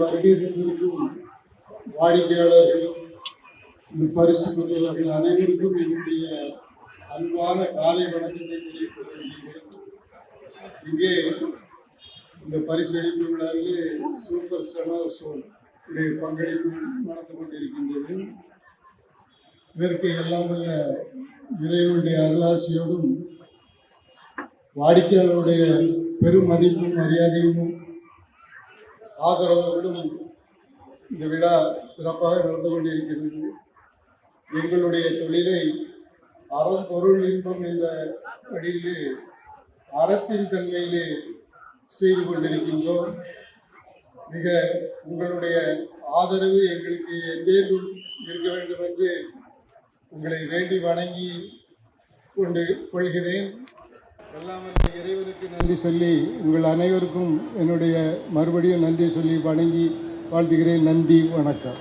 வருகை தந்திருக்கும் வாடிக்கையாளர்கள், இந்த பரிசு பெற்றவர்கள் அனைவருக்கும் என்னுடைய அன்பான காலை வணக்கத்தை தெரிவித்துக் கொள்கிறேன். இங்கே இந்த பரிசளிப்பு விழாவிலே சூப்பர் ஸ்டார் ஷோ பங்களிப்பு நடந்து கொண்டிருக்கின்றது. இதற்கு எல்லாம் வல்ல இறைவனுடைய அருளாசியோடும் வாடிக்கையாளருடைய பெரும் மதிப்பும் மரியாதையும் ஆதரவோடும் இந்த விழா சிறப்பாக நடந்து கொண்டிருக்கிறது. எங்களுடைய தொழிலை அறம் பொருள் இன்பம் என்ற வழியிலே அறத்தின் தன்மையிலே செய்து கொண்டிருக்கின்றோம். மிக உங்களுடைய ஆதரவு எங்களுக்கு எந்தேனும் இருக்க வேண்டும் என்று உங்களை வேண்டி வணங்கி கொள்கிறேன். எல்லாம் இறைவனுக்கு நன்றி சொல்லி உங்கள் அனைவருக்கும் என்னுடைய மறுபடியும் நன்றி சொல்லி வணங்கி வாழ்த்துகிறேன். நன்றி, வணக்கம்.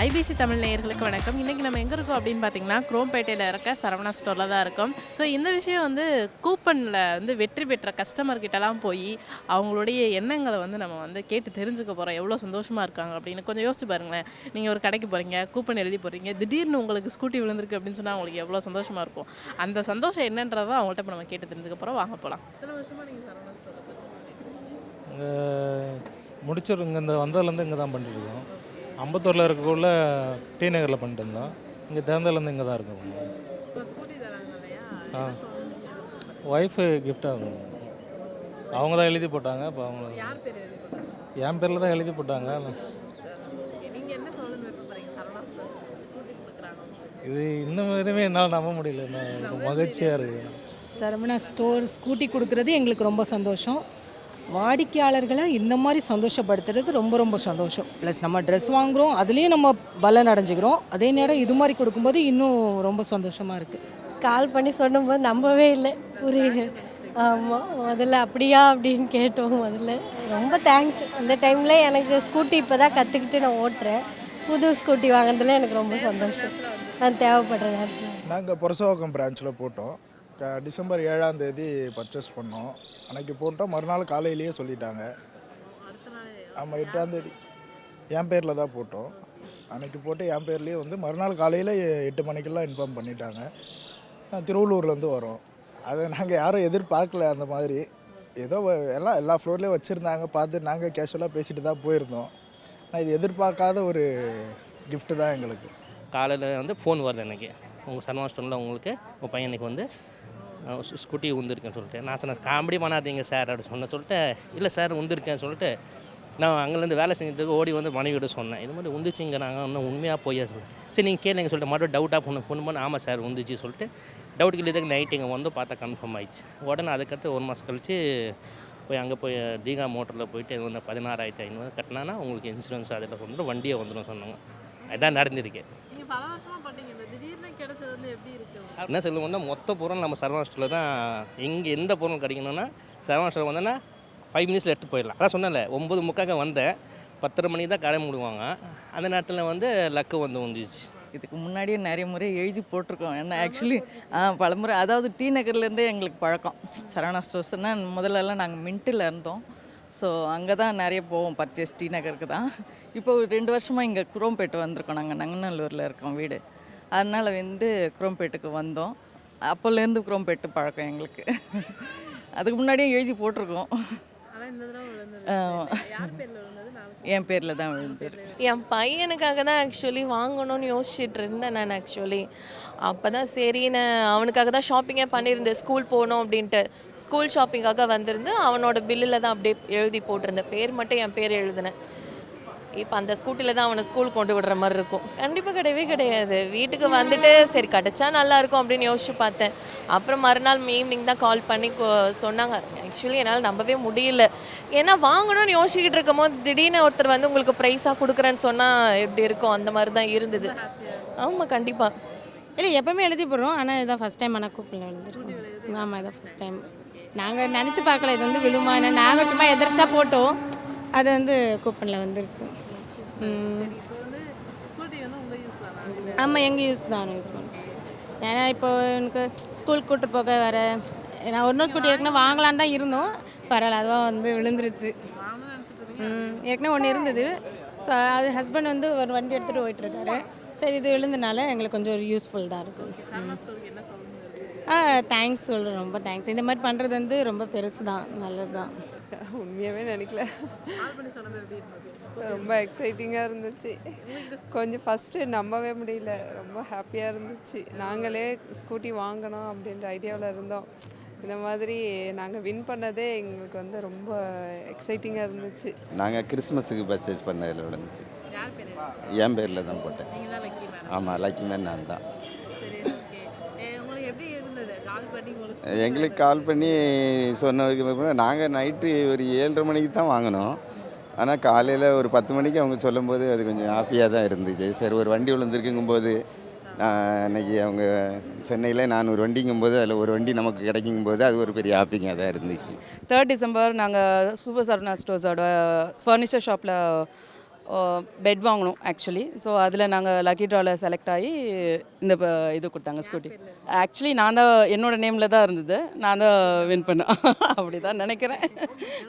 ஐபிசி தமிழ் நேயர்களுக்கு வணக்கம். இன்றைக்கி நம்ம எங்கே இருக்கோம் அப்படின்னு பார்த்தீங்கன்னா, குரோம்பேட்டையில் இருக்க சரவணா ஸ்டோரில் தான் இருக்கோம். ஸோ இந்த விஷயம் வந்து கூப்பனில் வந்து வெற்றி பெற்ற கஸ்டமர்கிட்டலாம் போய் அவங்களுடைய எண்ணங்களை வந்து நம்ம வந்து கேட்டு தெரிஞ்சுக்க போகிறோம். எவ்வளோ சந்தோஷமாக இருக்காங்க அப்படின்னு கொஞ்சம் யோசிச்சு பாருங்களேன். நீங்கள் ஒரு கடைக்கு போகிறீங்க, கூப்பன் எழுதி போகிறீங்க, திடீர்னு உங்களுக்கு ஸ்கூட்டி விழுந்திருக்கு அப்படின்னு சொன்னால் அவங்களுக்கு எவ்வளோ சந்தோஷமாக இருக்கும். அந்த சந்தோஷம் என்னன்றதை அவங்கள்ட்ட இப்போ நம்ம கேட்டு தெரிஞ்சுக்க போகிறோம். வாங்க போகலாம். எத்தனை வருஷமாக நீங்கள் சரவணா ஸ்டோரில் முடிச்சிருங்க? இந்த வந்ததுலேருந்து இங்கே தான் பண்ணிட்டுருக்கோம். அம்பத்தூரில் இருக்கக்குள்ள டி நகரில் பண்ணிட்டு இருந்தோம். இங்கே தேர்ந்தலேருந்து இங்கே தான் இருக்கோம். ஒய்ஃபு கிஃப்டாக அவங்க தான் எழுதி போட்டாங்க. இப்போ அவங்க என் பேரில் தான் எழுதி போட்டாங்க. இது இன்னும் எதுவுமே என்னால் நம்ப முடியல. மகிழ்ச்சியாக இருக்குது. சரவணா ஸ்டோர் ஸ்கூட்டி கொடுக்குறது எங்களுக்கு ரொம்ப சந்தோஷம். வாடிக்கையாளர்களை இந்த மாதிரி சந்தோஷப்படுத்துறது ரொம்ப ரொம்ப சந்தோஷம். ப்ளஸ் நம்ம ட்ரெஸ் வாங்குகிறோம், அதுலேயும் நம்ம பலன் அடைஞ்சிக்கிறோம். அதே நேரம் இது மாதிரி கொடுக்கும்போது இன்னும் ரொம்ப சந்தோஷமாக இருக்குது. கால் பண்ணி சொன்னும்போது நம்பவே இல்லை. புரியல. ஆமாம், முதல்ல அப்படியா அப்படின்னு கேட்டோம். முதல்ல ரொம்ப தேங்க்ஸ். இந்த டைமில் எனக்கு ஸ்கூட்டி இப்போ தான் கற்றுக்கிட்டு நான் ஓட்டுறேன். புது ஸ்கூட்டி வாங்கினதில் எனக்கு ரொம்ப சந்தோஷம். நான் தேவைப்படுற நேரத்தில் நாங்கள் புரசவாக்கம் பிரான்ச்சில் போட்டோம். டிசம்பர் 7ஆம் தேதி பர்ச்சேஸ் பண்ணோம். அன்றைக்கி போட்டோம். மறுநாள் காலையிலேயே சொல்லிட்டாங்க. ஆமாம், 8ஆம் தேதி என் பேரில் தான் போட்டோம். அன்றைக்கி போட்டு என் பேர்லேயே வந்து மறுநாள் காலையில் 8 மணிக்கெல்லாம் இன்ஃபார்ம் பண்ணிட்டாங்க. திருவள்ளூர்லேருந்து வரோம். அதை நாங்கள் யாரும் எதிர்பார்க்கல. அந்த மாதிரி ஏதோ எல்லா ஃப்ளோர்லேயும் வச்சுருந்தாங்க. பார்த்து நாங்கள் கேஷுவலாக பேசிட்டு தான் போயிருந்தோம். ஆனால் இது எதிர்பார்க்காத ஒரு கிஃப்ட்டு தான் எங்களுக்கு. காலையில் வந்து ஃபோன் வருது எனக்கு, உங்கள் சரவணா ஸ்டோரில் உங்களுக்கு உங்கள் பையனுக்கு வந்து ஸ்கூட்டி உந்துருக்கேன்னு சொல்லிட்டு. நான் சொன்னேன், காமெடி பண்ணாதீங்க சார் அப்படின்னு சொல்லிட்டு, இல்லை சார் உந்துருக்கேன்னு சொல்லிட்டு நான் அங்கேருந்து வேலை செஞ்சதுக்கு ஓடி வந்து மனைவியோட சொன்னேன். இது மாதிரி உந்துச்சிங்க, நாங்கள் இன்னும் உண்மையாக போய் சரி நீங்கள் கேளுங்க சொல்லிட்டு மறுபடியும் டவுட்டாக ஃபோன் பண்ண ஆமாம் சார் உந்துச்சு சொல்லிட்டு டவுட் கிளியதுக்கு நைட்டு இங்கே வந்து பார்த்தா கன்ஃபார்ம் ஆயிடுச்சு. உடனே அதுக்கடுத்து 1 மாதம் கழிச்சு போய் அங்கே போய் தீகா மோட்டரில் போயிட்டு இது வந்து 16,500 கட்டினா உங்களுக்கு இன்சூரன்ஸ் அதில் வந்துடும், வண்டியை வந்துடும் சொன்னாங்க. அதுதான் நடந்திருக்கு. என்ன சொல்லுவோம்னா, மொத்த பொருள் நம்ம சரவணா ஸ்டோரில் தான். இங்கே எந்த பொருள் கிடைக்கணும்னா சரவணா ஸ்டோர் வந்தோன்னா 5 மினிட்ஸில் எடுத்து போயிடலாம். அதான் சொன்னேன்ல, 9:30 வந்தேன், 10:30 மணிக்கு தான் கடை மூடுவாங்க. அந்த நேரத்தில் வந்து லக்கு வந்து வந்துச்சு. இதுக்கு முன்னாடியே நிறைய முறை எழுதி போட்டிருக்கோம். ஏன்னா ஆக்சுவலி பலமுறை, அதாவது டி நகர்லேருந்தே எங்களுக்கு பழக்கம். சரவணா ஸ்டோர்ஸ்னால் முதல்லலாம் நாங்கள் மின்ட்டில் இருந்தோம். ஸோ அங்கே தான் நிறைய போவோம் பர்ச்சேஸ், டி நகருக்கு தான். இப்போ 2 வருஷமாக இங்கே குரோம்பேட்டு வந்திருக்கோம், நாங்கள் நங்கநல்லூரில் இருக்கோம் வீடு. அதனால் வந்து குரோம்பேட்டுக்கு வந்தோம். அப்போலேருந்து குரோம்பேட்டு பழக்கம் எங்களுக்கு. அதுக்கு முன்னாடியே எழுதி போட்டிருக்கோம். என் பேரில் தான் விழுந்துருக்கு. என் பையனுக்காக தான் ஆக்சுவலி வாங்கணும்னு யோசிச்சுட்டு இருந்தேன் நான். ஆக்சுவலி அப்போ தான் சரின்னு அவனுக்காக தான் ஷாப்பிங்கே பண்ணியிருந்தேன், ஸ்கூல் போகணும் அப்படின்ட்டு. ஸ்கூல் ஷாப்பிங்காக வந்திருந்து அவனோட பில்லில் தான் அப்படியே எழுதி போட்டிருந்தேன். பேர் மட்டும் என் பேர் எழுதினேன். இப்போ அந்த ஸ்கூட்டியில் தான் அவனை ஸ்கூல் கொண்டு விடுற மாதிரி இருக்கும். கண்டிப்பாக கிடையவே கிடையாது. வீட்டுக்கு வந்துட்டு சரி கிடச்சா நல்லாயிருக்கும் அப்படின்னு யோசிச்சு பார்த்தேன். அப்புறம் மறுநாள் ஈவினிங் தான் கால் பண்ணி சொன்னாங்க. ஆக்சுவலி என்னால் நம்பவே முடியல. ஏன்னா வாங்கணும்னு யோசிச்சுக்கிட்டு இருக்கும் போது திடீர்னு ஒருத்தர் வந்து உங்களுக்கு ப்ரைஸாக கொடுக்குறேன்னு சொன்னால் எப்படி இருக்கும், அந்த மாதிரி தான் இருந்தது. ஆமாம் கண்டிப்பாக. இல்லை எப்போவுமே எழுதி போடுறோம், ஆனால் இதான் ஃபஸ்ட் டைம் ஆனால் கூப்பனில் எழுதிருக்கோம். ஆமாம் இதான் ஃபஸ்ட் டைம். நாங்கள் நினச்சி பார்க்கல இது வந்து விழுமா. நாங்கள் சும்மா எதிர்த்தா போட்டோம், அது வந்து கூப்பனில் வந்துருச்சு. ஆமாம் எங்கள் யூஸ் தான் யூஸ் பண்ணுறோம். ஏன்னா இப்போ எனக்கு ஸ்கூலுக்கு கூப்பிட்டு போக வேறு நான் இன்னொரு ஸ்கூட்டி ஏற்கனவே வாங்கலான்னு தான் இருந்தோம். பரவாயில்ல அதுவாக வந்து விழுந்துருச்சு. ஏற்கனவே ஒன்று இருந்தது. ஸோ அது ஹஸ்பண்ட் வந்து ஒரு வண்டி எடுத்துகிட்டு போயிட்டுருக்காரு. சரி இது விழுந்தனால எங்களுக்கு கொஞ்சம் ஒரு யூஸ்ஃபுல் தான் இருக்குது. தேங்க்ஸ் சொல்கிறேன், ரொம்ப தேங்க்ஸ். இந்த மாதிரி பண்ணுறது வந்து ரொம்ப பெருசு தான், நல்லது தான். உண்மையாகவே நினைக்கல, ரொம்ப எக்ஸைட்டிங்காக இருந்துச்சு. கொஞ்சம் ஃபஸ்ட்டு நம்பவே முடியல, ரொம்ப ஹாப்பியாக இருந்துச்சு. நாங்களே ஸ்கூட்டி வாங்கணும் அப்படின்ற ஐடியாவில் இருந்தோம். இந்த மாதிரி நாங்கள் வின் பண்ணதே எங்களுக்கு வந்து ரொம்ப எக்ஸைட்டிங்காக இருந்துச்சு. நாங்கள் கிறிஸ்மஸுக்கு பர்ச்சேஸ் பண்ணதில் விழுந்துச்சு. என் பேரில் தான் போட்டேன். ஆமாம், லக்கி மேன் நான் தான். எங்களுக்கு கால் பண்ணி சொன்னதுக்கு நாங்கள் நைட்டு ஒரு 7:30 மணிக்கு தான் வாங்கினோம். ஆனால் காலையில் ஒரு 10 மணிக்கு அவங்க சொல்லும்போது அது கொஞ்சம் ஹாப்பியாக தான் இருந்துச்சு. சரி ஒரு வண்டி விழுந்துருக்குங்கும்போது அன்றைக்கி அவங்க சென்னையில் 400 வண்டிங்கும்போது அதில் ஒரு வண்டி நமக்கு கிடைக்கும்போது அது ஒரு பெரிய ஹாப்பிங்காக தான் இருந்துச்சு. 3rd டிசம்பர் நாங்கள் சூப்பர் சரவணா ஸ்டோர்ஸோட ஃபர்னிச்சர் ஷாப்பில் பெட் வாங்கினோம் ஆக்சுவலி. ஸோ அதில் நாங்கள் லக்கி ட்ராவில் செலக்ட் ஆகி இந்த இது கொடுத்தாங்க ஸ்கூட்டி. ஆக்சுவலி நான் தான் என்னோடய நேமில் தான் இருந்தது, நான் தான் வின் பண்ணேன் அப்படி தான் நினைக்கிறேன்.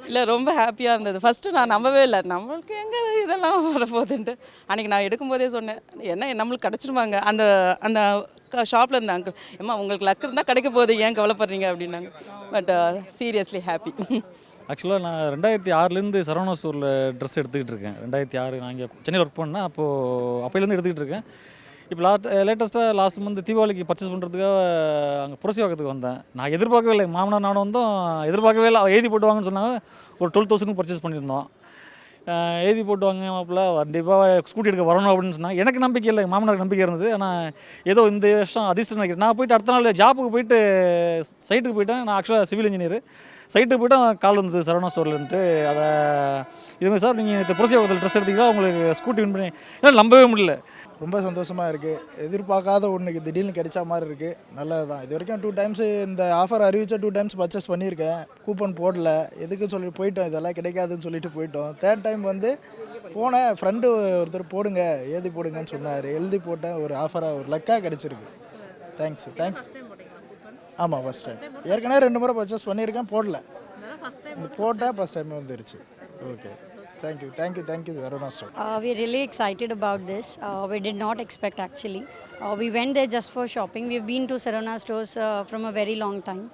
இல்லை ரொம்ப ஹாப்பியாக இருந்தது. ஃபஸ்ட்டு நான் நம்பவே இல்லை, நம்மளுக்கு எங்கே இதெல்லாம் வரப்போகுதுன்ட்டு. அன்றைக்கி நான் எடுக்கும்போதே சொன்னேன், என்ன நம்மளுக்கு கிடச்சிருவாங்க. அந்த அந்த ஷாப்பில் இருந்த அங்கிள், ஏம்மா உங்களுக்கு லக் இருந்தால் கிடைக்க போகுது, ஏன் கவலைப்படுறீங்க அப்படின்னாங்க. But seriously happy. ஆக்சுவலாக நான் 2006லேருந்து சரவணா ஸ்டோரில் ட்ரெஸ் எடுத்துக்கிட்டு இருக்கேன். 2006 நான் இங்கே சென்னையில் ஒர்க் பண்ணேன். அப்போலேருந்து எடுத்துக்கிட்டு இருக்கேன். இப்போ லேட்டஸ்ட்டாக லாஸ்ட் மந்த் தீபாவளிக்கு பர்ச்சேஸ் பண்ணுறதுக்காக அங்கே புரசிவாக்கத்துக்கு வந்தேன். நான் எதிர்பார்க்கவே இல்லை, மாமனார் நானும் வந்தோம், எதிர்பார்க்கவே இல்லை. எழுதி போட்டுவாங்கன்னு சொன்னாங்க. ஒரு 12,000 பர்ச்சேஸ் பண்ணியிருந்தோம். எழுதி போட்டுவாங்க மாப்பிள்ள கண்டிப்பாக ஸ்கூட்டி எடுக்க வரணும் அப்படின்னு சொன்னாங்க. எனக்கு நம்பிக்கை இல்லை, மாமனாருக்கு நம்பிக்கை இருந்தது. ஆனால் ஏதோ இந்த வருஷம் அதிர்ஷ்டம் நினைக்கிறேன். நான் போயிட்டு அடுத்த நாள் ஜாப்புக்கு போயிட்டு சைட்டுக்கு போயிட்டேன். நான் ஆக்சுவலாக சிவில் இன்ஜினியர். சைட்டுக்கு போய்ட்டு கால் வந்தது சரவணா ஸ்டோர்லேருந்து. அதை இதுமாதிரி சார் நீங்கள் இந்த புரசிவாக்கத்தில் ட்ரெஸ் எடுத்தீங்களா, உங்களுக்கு ஸ்கூட்டி வின் பண்ணி என்னால் நம்பவே முடியல. ரொம்ப சந்தோஷமாக இருக்குது. எதிர்பார்க்காத ஒன்றுக்கு திடீர்னு கிடைச்ச மாதிரி இருக்குது. நல்லது தான். இது வரைக்கும் 2 டைம்ஸ் இந்த ஆஃபர் அறிவித்த 2 டைம்ஸ் பர்ச்சேஸ் பண்ணியிருக்கேன். கூப்பன் போடல, எதுக்குன்னு சொல்லிட்டு போயிட்டோம், இதெல்லாம் கிடைக்காதுன்னு சொல்லிட்டு போயிட்டோம். 3rd டைம் வந்து போனேன், ஃப்ரெண்டு ஒருத்தர் போடுங்க எழுதி போடுங்கன்னு சொன்னார். எழுதி போட்டேன், ஒரு ஆஃபராக ஒரு லக்காக கிடச்சிருக்கு. தேங்க்ஸ். ஆமாம் ஃபஸ்ட் டைம். ஏற்கனவே 2 முறை பர்ச்சேஸ் பண்ணியிருக்கேன், போடல. இந்த போட்டால் ஃபஸ்ட் டைம் வந்துருச்சு. Okay, thank you Varuna store. We're really excited about this. We did not expect actually. We went there just for shopping. We've been to Sarvana stores from a very long time.